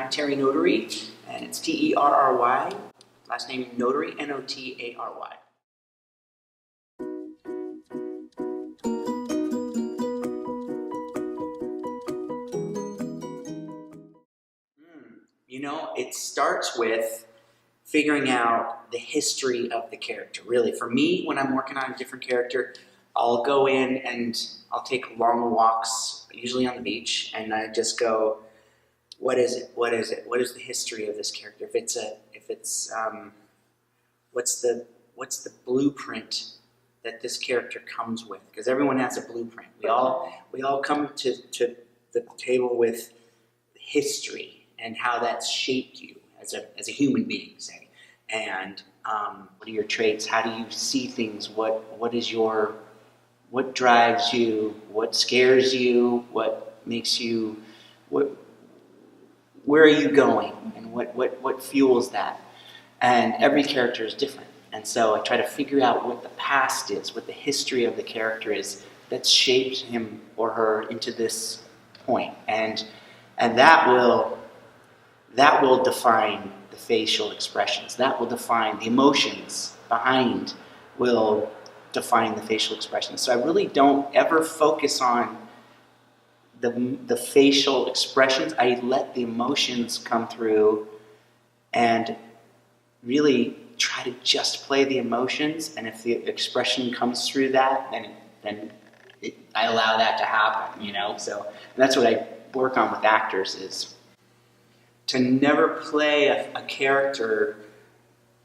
I'm Terry Notary, and it's Terry. Last name Notary, Notary. You know, it starts with figuring out the history of the character. Really, for me, when I'm working on a different character, I'll go in and I'll take long walks, usually on the beach, and I just go, what is it? What is it? What is the history of this character? What's the blueprint that this character comes with? Because everyone has a blueprint. We all come to the table with history and how that's shaped you as a human being, say. And what are your traits? How do you see things? What drives you? What scares you? What makes you? Where are you going? And what fuels that? And every character is different. And so I try to figure out what the past is, what the history of the character is that shaped him or her into this point. And that will define the facial expressions. That will define the emotions behind, will define the facial expressions. So I really don't ever focus on the facial expressions. I let the emotions come through and really try to just play the emotions. And if the expression comes through that, then I allow that to happen, you know? So that's what I work on with actors, is to never play a character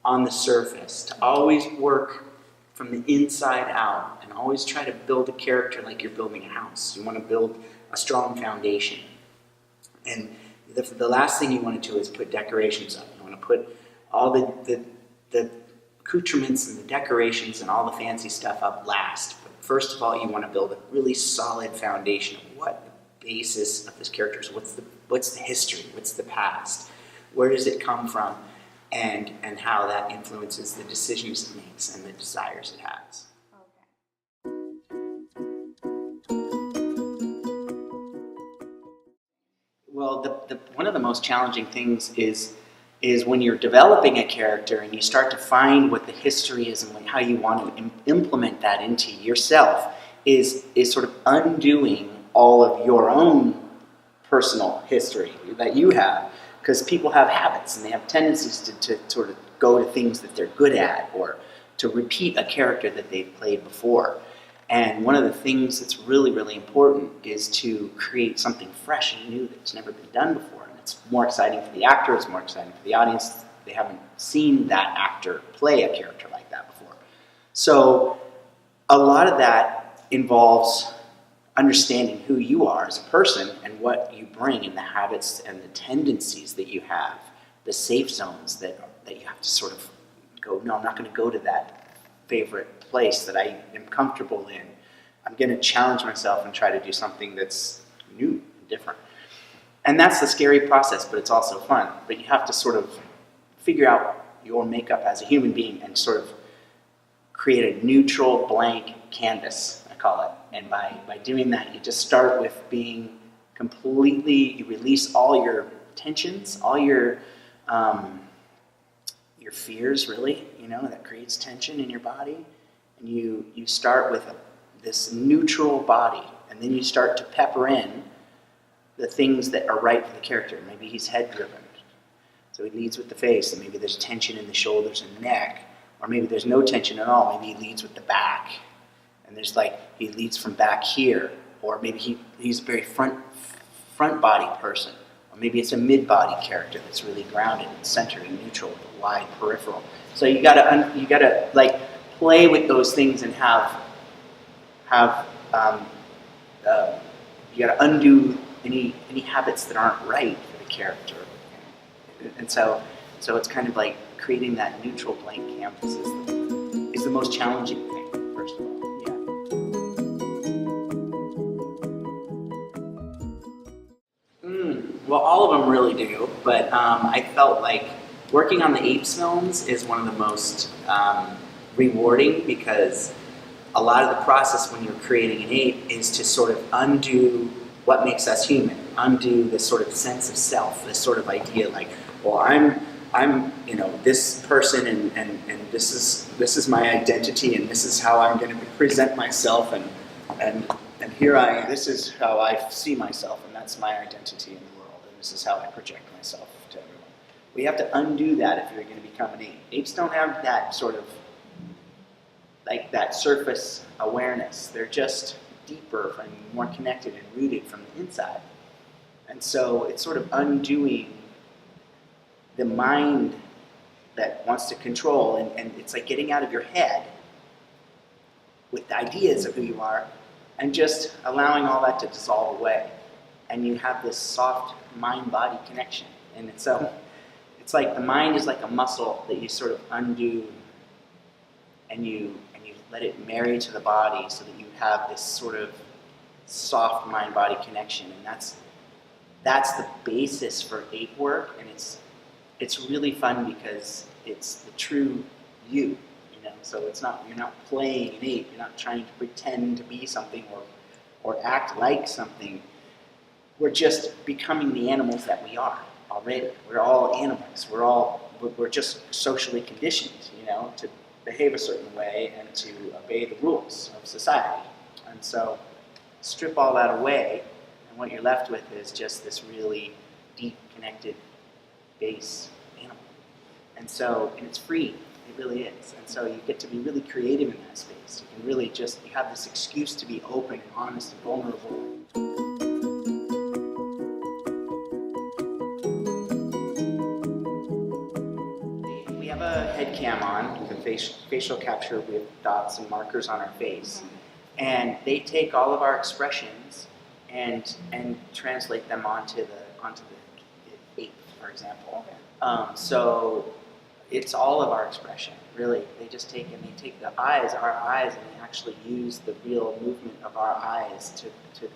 on the surface, to always work from the inside out and always try to build a character like you're building a house. You want to build a strong foundation. And the last thing you want to do is put decorations up. You want to put all the accoutrements and the decorations and all the fancy stuff up last. But first of all, you want to build a really solid foundation of what the basis of this character is. What's the history? What's the past? Where does it come from? And how that influences the decisions it makes and the desires it has. Well, one of the most challenging things is when you're developing a character and you start to find what the history is and how you want to implement that into yourself, is sort of undoing all of your own personal history that you have. Because people have habits and they have tendencies to sort of go to things that they're good at, or to repeat a character that they've played before. And one of the things that's really, really important is to create something fresh and new that's never been done before. And it's more exciting for the actor, it's more exciting for the audience. They haven't seen that actor play a character like that before. So a lot of that involves understanding who you are as a person and what you bring, and the habits and the tendencies that you have, the safe zones that you have to sort of go, no, I'm not going to go to that favorite place that I am comfortable in. I'm going to challenge myself and try to do something that's new and different. And that's the scary process, but it's also fun. But you have to sort of figure out your makeup as a human being and sort of create a neutral blank canvas, I call it. And by doing that, you just start with being completely, you release all your tensions, all your fears, really, you know, that creates tension in your body. And you start with this neutral body, and then you start to pepper in the things that are right for the character. Maybe he's head-driven, so he leads with the face, and maybe there's tension in the shoulders and neck, or maybe there's no tension at all. Maybe he leads with the back. And there's he leads from back here, or maybe he's a very front body person, or maybe it's a mid body character that's really grounded and centered and neutral with a wide peripheral. So you gotta play with those things and you gotta undo any habits that aren't right for the character, and so it's kind of like creating that neutral blank canvas is the most challenging thing, first of all. Well, all of them really do, but I felt like working on the apes films is one of the most rewarding, because a lot of the process when you're creating an ape is to sort of undo what makes us human, undo this sort of sense of self, this sort of idea like, well, I'm this person, and this is my identity, and this is how I'm going to present myself, and here this is how I see myself, and that's my identity in the world, and this is how I project myself to everyone. We have to undo that if you're going to become an ape. Apes don't have that sort of, like that surface awareness. They're just deeper and more connected and rooted from the inside. And so it's sort of undoing the mind that wants to control, and it's like getting out of your head with the ideas of who you are and just allowing all that to dissolve away. And you have this soft mind-body connection. And it's like the mind is like a muscle that you sort of undo, and you let it marry to the body so that you have this sort of soft mind-body connection. And that's the basis for ape work, and it's really fun because it's the true you, So you're not playing an ape. You're not trying to pretend to be something or act like something. We're just becoming the animals that we are already. We're all animals. We're just socially conditioned, to behave a certain way and to obey the rules of society. And so strip all that away, and what you're left with is just this really deep, connected base animal. And it's free. It really is. And so you get to be really creative in that space. You can really you have this excuse to be open and honest and vulnerable. We have a head cam on with a facial capture. We have dots and markers on our face. And they take all of our expressions and translate them onto the ape, for example. So it's all of our expression, really. They just take our eyes, and they actually use the real movement of our eyes to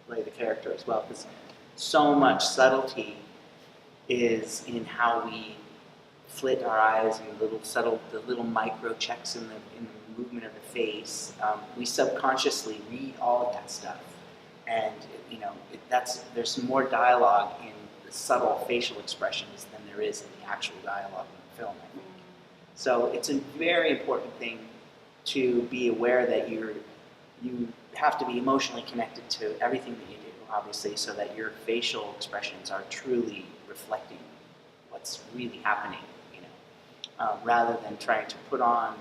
play the character as well. Because so much subtlety is in how we flit our eyes and the little micro checks in the movement of the face. We subconsciously read all of that stuff, and there's more dialogue in the subtle facial expressions than there is in the actual dialogue in the film, I think. So it's a very important thing to be aware that you have to be emotionally connected to everything that you do, obviously, so that your facial expressions are truly reflecting what's really happening, rather than trying to put on,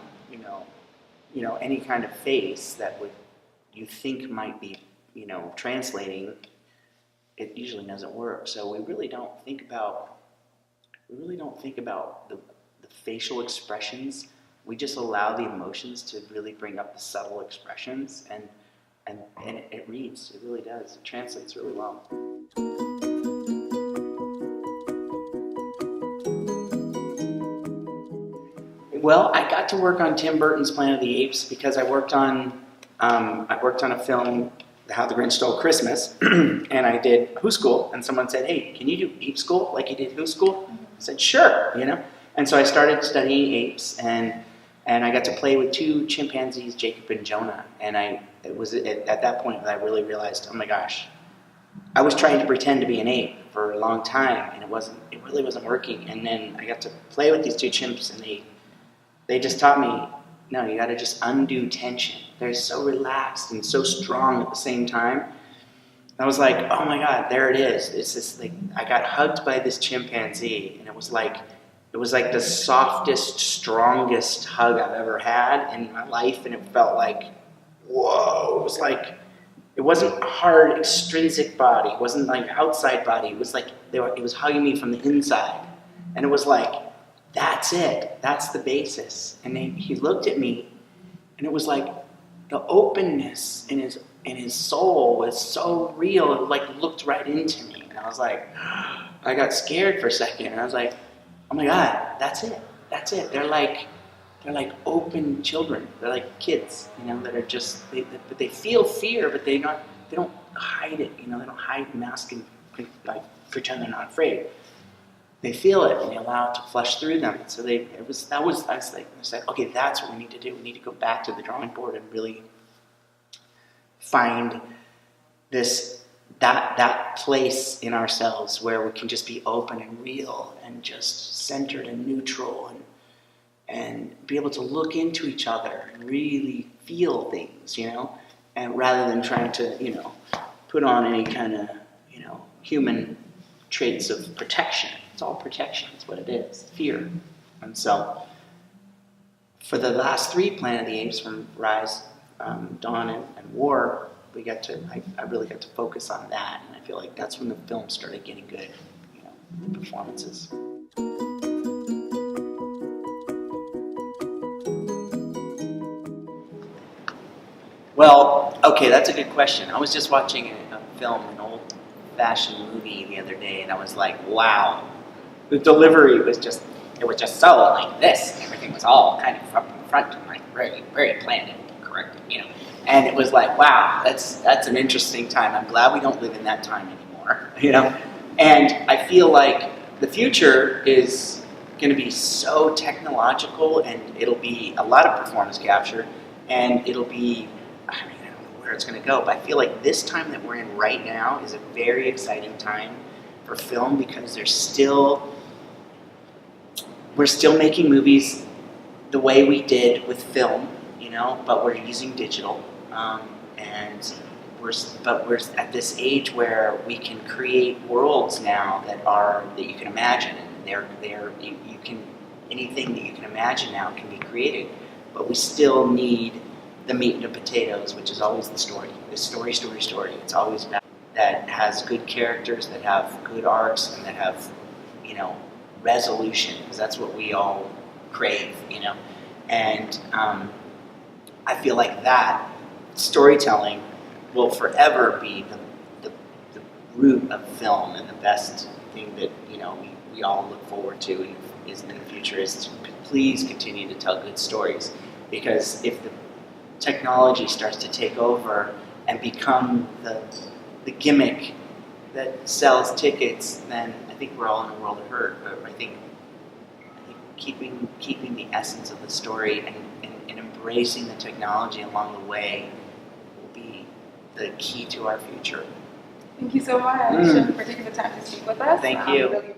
any kind of face that you think might be, translating. It usually doesn't work. So we really don't think about the facial expressions. We just allow the emotions to really bring up the subtle expressions, and it reads. It really does. It translates really well. Well, I got to work on Tim Burton's Planet of the Apes because I worked on a film, How the Grinch Stole Christmas, and I did Who School, and someone said, "Hey, can you do Ape School like you did Who School?" I said, "Sure," And so I started studying apes, and I got to play with two chimpanzees, Jacob and Jonah, and it was at that point that I really realized, oh my gosh, I was trying to pretend to be an ape for a long time, and it really wasn't working. And then I got to play with these two chimps, and they just taught me, no, you got to just undo tension. They're so relaxed and so strong at the same time. I was like, oh my God, there it is. It's just like I got hugged by this chimpanzee, and it was like the softest, strongest hug I've ever had in my life, and it felt like, whoa. It was like, it wasn't hard extrinsic body. It wasn't like outside body. It was like it was hugging me from the inside, and it was like, that's it. That's the basis. And he looked at me, and it was like the openness in his soul was so real. It like looked right into me, and I was like, I got scared for a second, and I was like, oh my God, that's it. That's it. They're like open children. They're like kids, that are just but they feel fear, but they don't hide it. They don't hide, mask, and like pretend they're not afraid. They feel it, and they allow it to flush through them. So I said, okay, that's what we need to do. We need to go back to the drawing board and really find that place in ourselves where we can just be open and real and just centered and neutral and be able to look into each other and really feel things, and rather than trying to, put on any kind of, human traits of protection. It's all protection. It's what it is, fear. And so for the last 3 Planet of the Apes, from Rise, Dawn, and War, I really got to focus on that, and I feel like that's when the film started getting good, performances. Well, okay, that's a good question. I was just watching a film, an old-fashioned movie the other day, and I was like, wow, the delivery was just so like this. Everything was all kind of up in front and like very, very planned and correct, And it was like, wow, that's an interesting time. I'm glad we don't live in that time anymore, And I feel like the future is going to be so technological, and it'll be a lot of performance capture, and it'll be, I don't know where it's going to go, but I feel like this time that we're in right now is a very exciting time for film, because we're still making movies the way we did with film, but we're using digital, and we're at this age where we can create worlds now that you can imagine, and you can, anything that you can imagine now can be created, but we still need the meat and the potatoes, which is always the story. The story. It's always about that has good characters, that have good arcs, and that have, resolution, because that's what we all crave, And I feel like that storytelling will forever be the root of film, and the best thing that, we all look forward to in the future is to please continue to tell good stories, because if the technology starts to take over and become the gimmick that sells tickets, then I think we're all in a world of hurt. But I think keeping the essence of the story and embracing the technology along the way will be the key to our future. Thank you so much for taking the time to speak with us. Thank you. Really